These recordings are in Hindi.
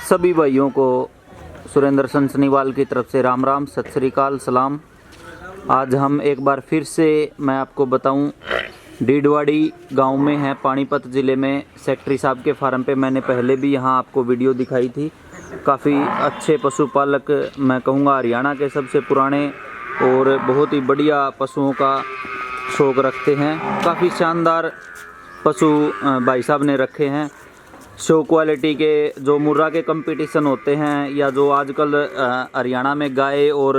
सभी भाइयों को सुरेंद्र सनसनीवाल की तरफ से राम राम, सत श्री अकाल, सलाम। आज हम एक बार फिर से मैं आपको बताऊं, डीडवाड़ी गांव में है, पानीपत ज़िले में, सेक्रेटरी साहब के फार्म पे। मैंने पहले भी यहां आपको वीडियो दिखाई थी। काफ़ी अच्छे पशुपालक, मैं कहूँगा हरियाणा के सबसे पुराने और बहुत ही बढ़िया पशुओं का शौक़ रखते हैं। काफ़ी शानदार पशु भाई साहब ने रखे हैं। शो क्वालिटी के जो मुर्रा के कंपटीशन होते हैं, या जो आजकल हरियाणा में गाय और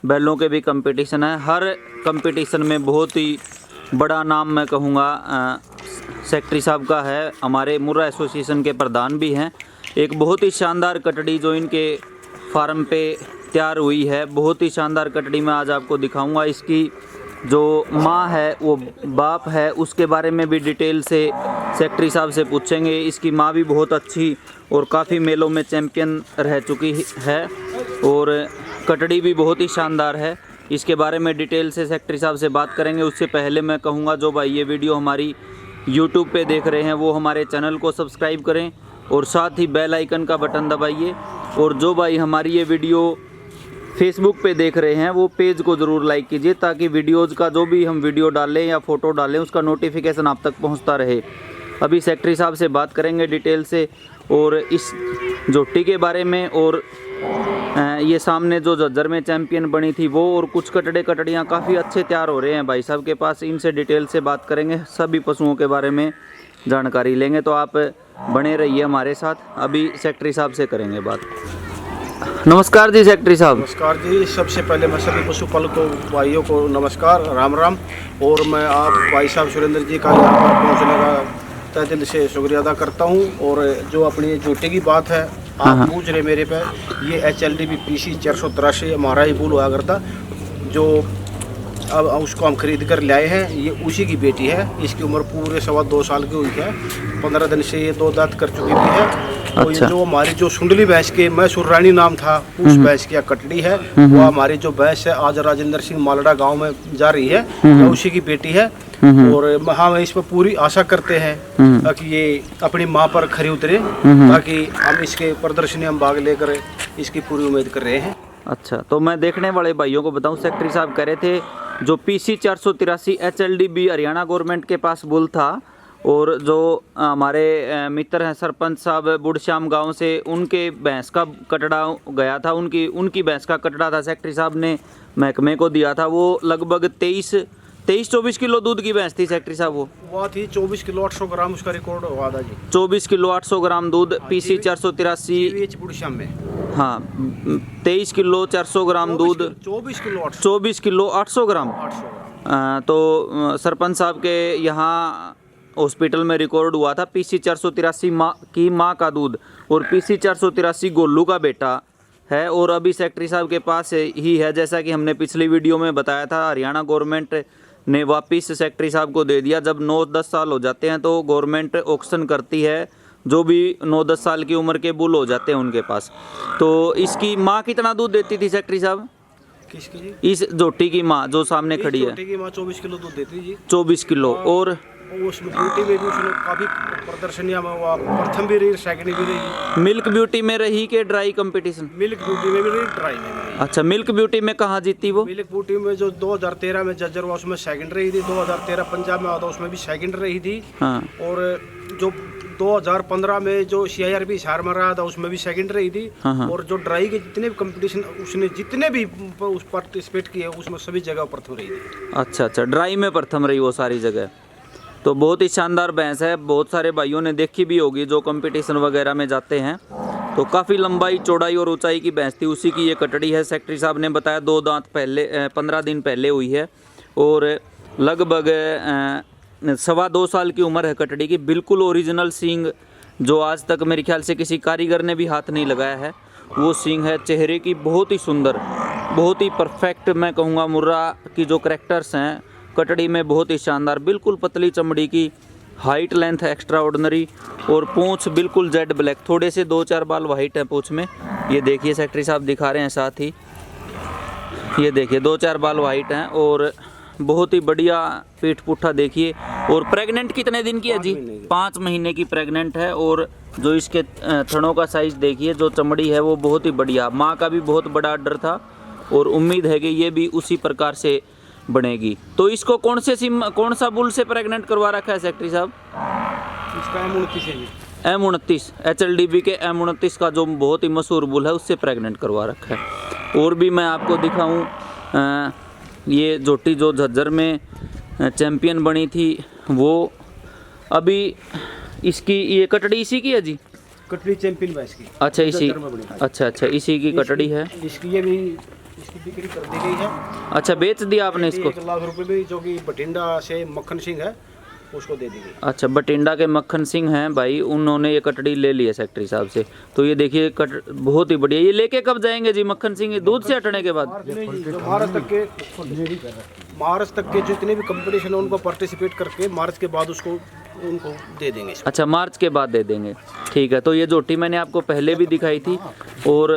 बैलों के भी कंपटीशन है, हर कंपटीशन में बहुत ही बड़ा नाम मैं कहूँगा सेक्रेटरी साहब का है। हमारे मुर्रा एसोसिएशन के प्रधान भी हैं। एक बहुत ही शानदार कटड़ी जो इनके फार्म पे तैयार हुई है, बहुत ही शानदार कटड़ी मैं आज आपको दिखाऊंगा। इसकी जो माँ है वो बाप है, उसके बारे में भी डिटेल से सेक्रेटरी साहब से पूछेंगे। इसकी माँ भी बहुत अच्छी और काफ़ी मेलों में चैम्पियन रह चुकी है और कटड़ी भी बहुत ही शानदार है। इसके बारे में डिटेल से सेक्रेटरी साहब से बात करेंगे। उससे पहले मैं कहूँगा, जो भाई ये वीडियो हमारी यूट्यूब पे देख रहे हैं वो हमारे चैनल को सब्सक्राइब करें और साथ ही बेल आइकन का बटन दबाइए। और जो भाई हमारी ये वीडियो फेसबुक पे देख रहे हैं वो पेज को ज़रूर लाइक कीजिए, ताकि वीडियोज़ का जो भी हम वीडियो डालें या फ़ोटो डालें उसका नोटिफिकेशन आप तक पहुंचता रहे। अभी सेक्रेटरी साहब से बात करेंगे डिटेल से और इस जोटी के बारे में, और ये सामने जो जज्जर में चैम्पियन बनी थी वो, और कुछ कटड़ियाँ काफ़ी अच्छे तैयार हो रहे हैं भाई साहब के पास। इनसे डिटेल से बात करेंगे, सभी पशुओं के बारे में जानकारी लेंगे। तो आप बने रहिए हमारे साथ। अभी सेक्रेटरी साहब से करेंगे बात। नमस्कार जी सेक्रेटरी साहब। नमस्कार जी। सबसे पहले मैं सभी पशुपालकों भाइयों को नमस्कार, राम राम। और मैं आप भाई साहब सुरेंद्र जी का यहाँ पर पहुँचने का तहे दिल से शुक्रिया अदा करता हूँ। और जो अपनी जोटी की बात है आप पूछ रहे मेरे पे, ये HLDB PC 483 हमारा ही बुल हुआ करता, जो अब उसको हम खरीद कर लाए हैं। ये उसी की बेटी है। इसकी उम्र पूरे 2.25 साल की हुई है। 15 दिन से ये 2 दांत कर चुकी भी है। तो ये जो हमारी जो सुंडली भैंस के मैसूर रानी नाम था, उस भैंस की कटड़ी है। वो हमारी जो भैंस है आज राजेंद्र सिंह मालड़ा गांव में जा रही है, तो उसी की बेटी है। और हम इस पर पूरी आशा करते हैं ताकि ये अपनी माँ पर खरी उतरे, ताकि हम इसके प्रदर्शनी हम भाग लेकर इसकी पूरी उम्मीद कर रहे हैं। अच्छा, तो मैं देखने वाले भाइयों को बताऊं, सेक्रेटरी साहब कह रहे थे जो PC 483 HLDB हरियाणा गवर्नमेंट के पास बुल था, और जो हमारे मित्र हैं सरपंच साहब बुढ़श्याम गांव से, उनके भैंस का कटड़ा गया था, उनकी भैंस का कटड़ा था, सेक्रेटरी साहब ने महकमे को दिया था। वो लगभग 23-24 किलो दूध की भैंस थी सेक्रेटरी साहब। वो थी 24 किलो 800 ग्राम उसका रिकॉर्ड हुआ था जी। 24 किलो 800 ग्राम दूध PC 483 बुढ़श्याम में। हाँ, 23 किलो 400 ग्राम दूध, 24 किलो 800 ग्राम। तो सरपंच साहब के यहाँ हॉस्पिटल में रिकॉर्ड हुआ था PC 483 की माँ का दूध, और PC 483 गोलू का बेटा है। और अभी सेक्रेटरी साहब के पास ही है, जैसा कि हमने पिछली वीडियो में बताया था। हरियाणा गवर्नमेंट ने वापस सेक्रेटरी साहब को दे दिया। जब 9-10 साल हो जाते हैं तो गवर्नमेंट ऑक्शन करती है, जो भी 9-10 साल की उम्र के बुल हो जाते हैं उनके पास। तो इसकी माँ कितना दूध देती थी सेक्रेटरी साहब? किसकी जी? इस जोटी की माँ जो सामने खड़ी है। जोटी की माँ 24 किलो दूध देती जी। 24 किलो। और उसमें ब्यूटी में भी उसने काफ़ी प्रदर्शनियाँ में वो प्रथम भी रही, सेकंड भी रही। मिल्क ब्यूटी में रही के ड्राई कंपटीशन? मिल्क ब्यूटी में भी रही, ड्राई में भी रही। अच्छा, मिल्क ब्यूटी में कहाँ जीती वो? मिल्क ब्यूटी में जो 2013 में जज्जर हुआ उसमें सेकंड रही थी। 2013 पंजाब में हुआ था उसमें भी सेकंड रही थी। हाँ। और जो 2015 में जो CIRB हिसार में रहा था उसमें भी सेकंड रही थी। हाँ। और जो ड्राई के जितने भी कंपटीशन उसने जितने भी उस पार्टिसिपेट किए उसमें सभी जगह प्रथम रही थी। अच्छा, ड्राई में प्रथम रही वो सारी जगह। तो बहुत ही शानदार भैंस है। बहुत सारे भाइयों ने देखी भी होगी जो कंपटीशन वगैरह में जाते हैं। तो काफ़ी लंबाई, चौड़ाई और ऊंचाई की भैंस थी, उसी की ये कटड़ी है। सेक्रेटरी साहब ने बताया 2 दांत पहले 15 दिन पहले हुई है, और लगभग 2.25 साल की उम्र है कटड़ी की। बिल्कुल ओरिजिनल सींग, जो आज तक मेरे ख्याल से किसी कारीगर ने भी हाथ नहीं लगाया है, वो सींग है। चेहरे की बहुत ही सुंदर, बहुत ही परफेक्ट मैं कहूँगा। मुर्रा की जो करैक्टर्स हैं कटड़ी में बहुत ही शानदार। बिल्कुल पतली चमड़ी की, हाइट लेंथ एक्स्ट्रा ऑर्डिनरी, और पूंछ बिल्कुल जेड ब्लैक। थोड़े से 2-4 बाल वाइट हैं पूंछ में। ये देखिए सेक्रेटरी साहब दिखा रहे हैं, साथ ही ये देखिए 2-4 बाल वाइट हैं। और बहुत ही बढ़िया पीठ पुट्ठा देखिए। और प्रेग्नेंट कितने दिन की है जी? 5 महीने की प्रेग्नेंट है। और जो इसके थनों का साइज देखिए, जो चमड़ी है वो बहुत ही बढ़िया। माँ का भी बहुत बड़ा ऑर्डर था और उम्मीद है कि ये भी उसी प्रकार से बनेगी। तो इसको कौन सा बुल से प्रेग्नेंट करवा रखा है सेक्रेटरी साहब? इसका M29 है जी। M29 HLDB के M29 का जो बहुत ही मशहूर बुल है उससे प्रेग्नेंट करवा रखा है। और भी मैं आपको दिखाऊं, ये जोटी जो झज्जर में चैंपियन बनी थी वो अभी इसकी ये कटड़ी इसी की है जी? कटड़ी चैंपियन भैंस की। अच्छा इसी, अच्छा इसी की कटड़ी है। इसकी ये भी इसकी बिक्री कर दी गई है। अच्छा बेच दिया आपने इसको? 1 लाख रुपए भी, जो कि बठिंडा से मक्खन सिंह है उसको दे दी गई। अच्छा बठिंडा के मक्खन सिंह हैं भाई, उन्होंने ये कटड़ी ले ली है सेक्रेटरी साहब से। तो ये देखिए बहुत ही बढ़िया। ये लेके कब जाएंगे जी मक्खन सिंह? दूध से हटने के बाद? मार्च तक के जितने भी कंपटीशन है उनको पार्टिसिपेट करके मार्च के बाद उसको उनको दे देंगे। अच्छा मार्च के बाद दे देंगे, ठीक है। तो ये जोटी मैंने आपको पहले भी दिखाई थी और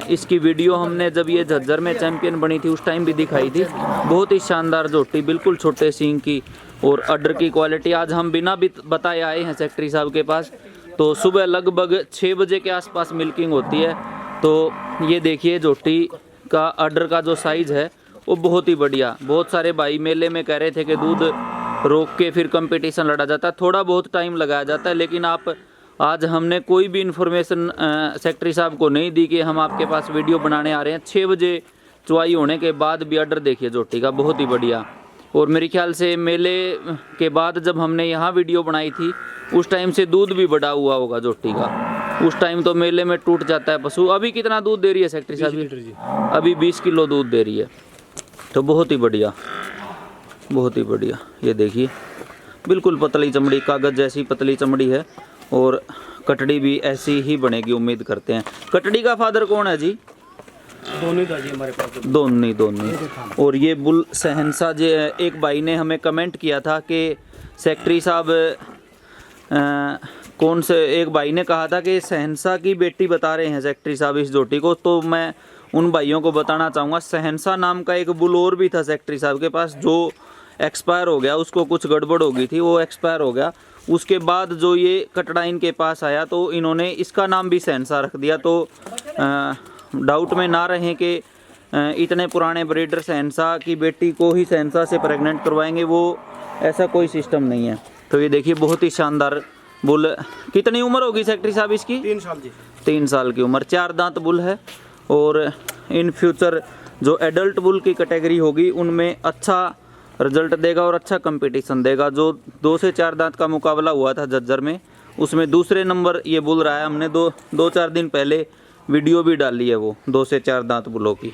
इसकी वीडियो हमने जब ये झज्जर में चैंपियन बनी थी उस टाइम भी दिखाई थी। बहुत ही शानदार जोटी, बिल्कुल छोटे सींग की और अडर की क्वालिटी। आज हम बिना भी बताए आए हैं सेक्रेटरी साहब के पास। तो सुबह लगभग 6 बजे के आसपास मिल्किंग होती है। तो ये देखिए जोटी का अडर का जो साइज़ है वो बहुत ही बढ़िया। बहुत सारे भाई मेले में कह रहे थे कि दूध रोक के फिर कंपटीशन लड़ा जाता है, थोड़ा बहुत टाइम लगाया जाता है। लेकिन आज हमने कोई भी इन्फॉर्मेशन सेक्रेटरी साहब को नहीं दी कि हम आपके पास वीडियो बनाने आ रहे हैं। 6 बजे चुवाई होने के बाद भी अडर देखिए जोटी का, बहुत ही बढ़िया। और मेरे ख्याल से मेले के बाद जब हमने यहाँ वीडियो बनाई थी उस टाइम से दूध भी बढ़ा हुआ होगा जोटी का। उस टाइम तो मेले में टूट जाता है पशु। अभी कितना दूध दे रही है सेक्रेटरी साहब? अभी 20 किलो दूध दे रही है। तो बहुत ही बढ़िया, बहुत ही बढ़िया। ये देखिए बिल्कुल पतली चमड़ी, कागज़ जैसी पतली चमड़ी है और कटड़ी भी ऐसी ही बनेगी उम्मीद करते हैं। कटड़ी का फादर कौन है जी? दोनों जी हमारे पास। दोनों। और ये बुल सहनसा जे, एक भाई ने हमें कमेंट किया था कि सेक्रेटरी साहब कौन से, एक भाई ने कहा था कि सहनसा की बेटी बता रहे हैं सेक्रेटरी साहब इस जोटी को। तो मैं उन भाइयों को बताना चाहूँगा, सहनसा नाम का एक बुल और भी था सेक्रेटरी साहब के पास जो एक्सपायर हो गया। उसको कुछ गड़बड़ हो गई थी, वो एक्सपायर हो गया। उसके बाद जो ये कटड़ा इनके पास आया तो इन्होंने इसका नाम भी सहनसा रख दिया। तो डाउट में ना रहें कि इतने पुराने ब्रीडर सहनसा की बेटी को ही सहनसा से प्रेग्नेंट करवाएंगे, वो ऐसा कोई सिस्टम नहीं है। तो ये देखिए बहुत ही शानदार बुल। कितनी उम्र होगी सेक्रेटरी साहब इसकी? 3 साल जी। 3 साल की उम्र। 4 दांत बुल है। और इन फ्यूचर जो एडल्ट बुल की कैटेगरी होगी उनमें अच्छा रिजल्ट देगा और अच्छा कंपटीशन देगा। जो 2 से 4 दांत का मुकाबला हुआ था झज्जर में, उसमें दूसरे नंबर ये बुल रहा है। हमने 2-4 दिन पहले वीडियो भी डाली है वो 2 से 4 दांत बुलों की।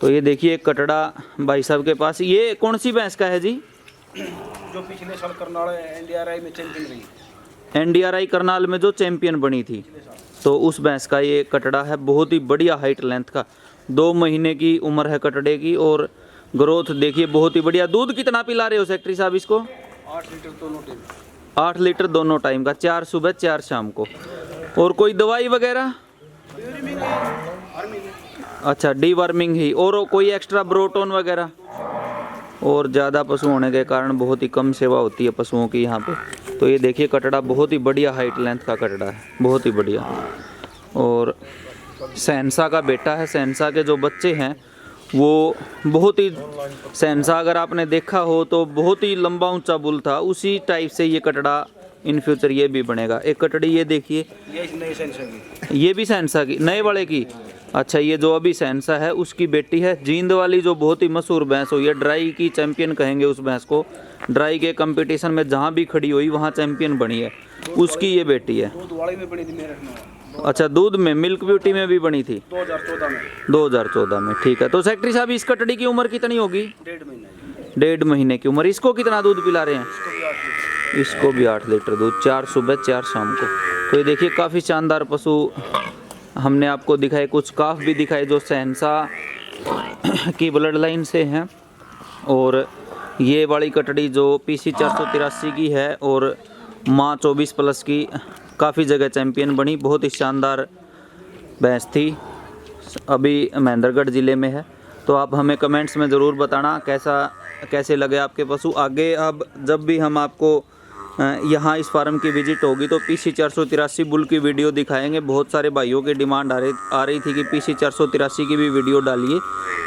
तो ये देखिए कटड़ा भाई साहब के पास। ये कौन सी भैंस का है जी? जो पिछले साल करनाल NDRI में चैंपियन रही। NDRI करनाल में जो चैंपियन बनी थी, तो उस भैंस का ये कटड़ा है। बहुत ही बढ़िया हाइट लेंथ का, 2 महीने की उम्र है कटड़े की और ग्रोथ देखिए बहुत ही बढ़िया। दूध कितना पिला रहे हो सेक्रेटरी साहब इसको? 8 लीटर दोनों टाइम। 8 लीटर दोनों टाइम का, 4 सुबह 4 शाम को। और कोई दवाई वगैरह? अच्छा डीवर्मिंग ही। और कोई एक्स्ट्रा ब्रोटोन वगैरह? और ज़्यादा पशु होने के कारण बहुत ही कम सेवा होती है पशुओं की यहाँ पे। तो ये देखिए कटड़ा बहुत ही बढ़िया हाइट लेंथ का कटड़ा है, बहुत ही बढ़िया। और सहनसा का बेटा है। सहनसा के जो बच्चे हैं वो बहुत ही, सहनसा अगर आपने देखा हो तो बहुत ही लंबा ऊंचा बुल था, उसी टाइप से ये कटड़ा इन फ्यूचर ये भी बनेगा। एक कटड़ी ये देखिए, ये भी सहनसा की, नए वाले की। अच्छा ये जो अभी सहनसा है उसकी बेटी है। जींद वाली जो बहुत ही मशहूर भैंस हुई है, ड्राई की चैंपियन कहेंगे उस भैंस को। ड्राई के कंपटीशन में जहाँ भी खड़ी हुई वहाँ चैंपियन बनी है, उसकी ये बेटी है। दूध वाली में बनी थी मेरे। अच्छा दूध में, मिल्क ब्यूटी में भी बनी थी 2014 में। 2014 में, ठीक है। तो सेक्रेटरी साहब इस कटड़ी की उम्र कितनी होगी? 1.5 महीने। 1.5 महीने की उम्र। इसको कितना दूध पिला रहे हैं? इसको भी 8 लीटर दूध, 4 सुबह 4 शाम को। तो ये देखिए काफ़ी शानदार पशु हमने आपको दिखाए। कुछ काफ भी दिखाए जो सहनसा की ब्लड लाइन से हैं। और ये वाली कटड़ी जो PC 483 की है और माँ 24 प्लस की, काफ़ी जगह चैंपियन बनी। बहुत ही शानदार भैंस थी, अभी महेंद्रगढ़ ज़िले में है। तो आप हमें कमेंट्स में ज़रूर बताना कैसे लगे आपके पशु। आगे अब जब भी हम आपको यहाँ इस फार्म की विजिट होगी तो PC 483 बुल की वीडियो दिखाएंगे। बहुत सारे भाइयों की डिमांड आ रही थी कि PC 483 की भी वीडियो डालिए,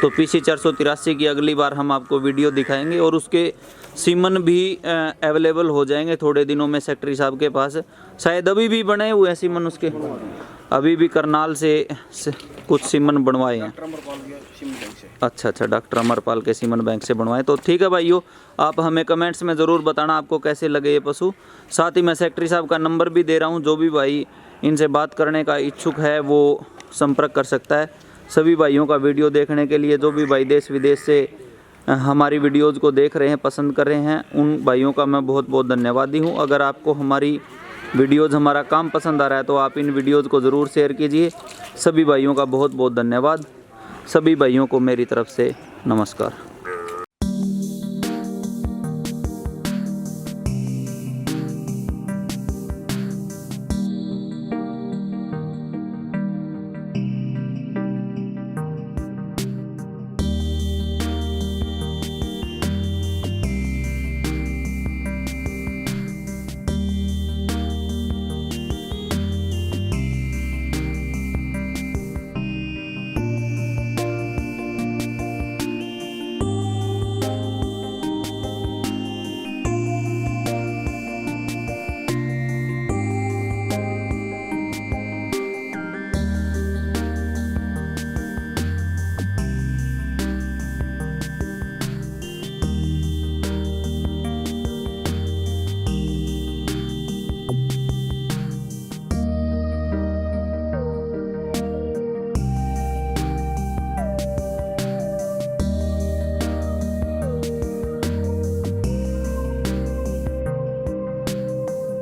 तो PC 483 की अगली बार हम आपको वीडियो दिखाएंगे और उसके सीमन भी अवेलेबल हो जाएंगे थोड़े दिनों में सेक्रेटरी साहब के पास। शायद अभी भी बने हुए हैं सीमन उसके, अभी भी करनाल से कुछ सीमन बनवाए हैं। अच्छा, डॉक्टर अमरपाल के सीमन बैंक से बनवाए। तो ठीक है भाइयों, आप हमें कमेंट्स में ज़रूर बताना आपको कैसे लगे ये पशु। साथ ही मैं सेक्रेटरी साहब का नंबर भी दे रहा हूँ, जो भी भाई इनसे बात करने का इच्छुक है वो संपर्क कर सकता है। सभी भाइयों का वीडियो देखने के लिए, जो भी भाई देश विदेश से हमारी वीडियोज़ को देख रहे हैं, पसंद कर रहे हैं, उन भाइयों का मैं बहुत बहुत धन्यवादी हूँ। अगर आपको हमारी वीडियोज़, हमारा काम पसंद आ रहा है तो आप इन वीडियोज़ को ज़रूर शेयर कीजिए। सभी भाइयों का बहुत बहुत धन्यवाद। सभी भाइयों को मेरी तरफ से नमस्कार।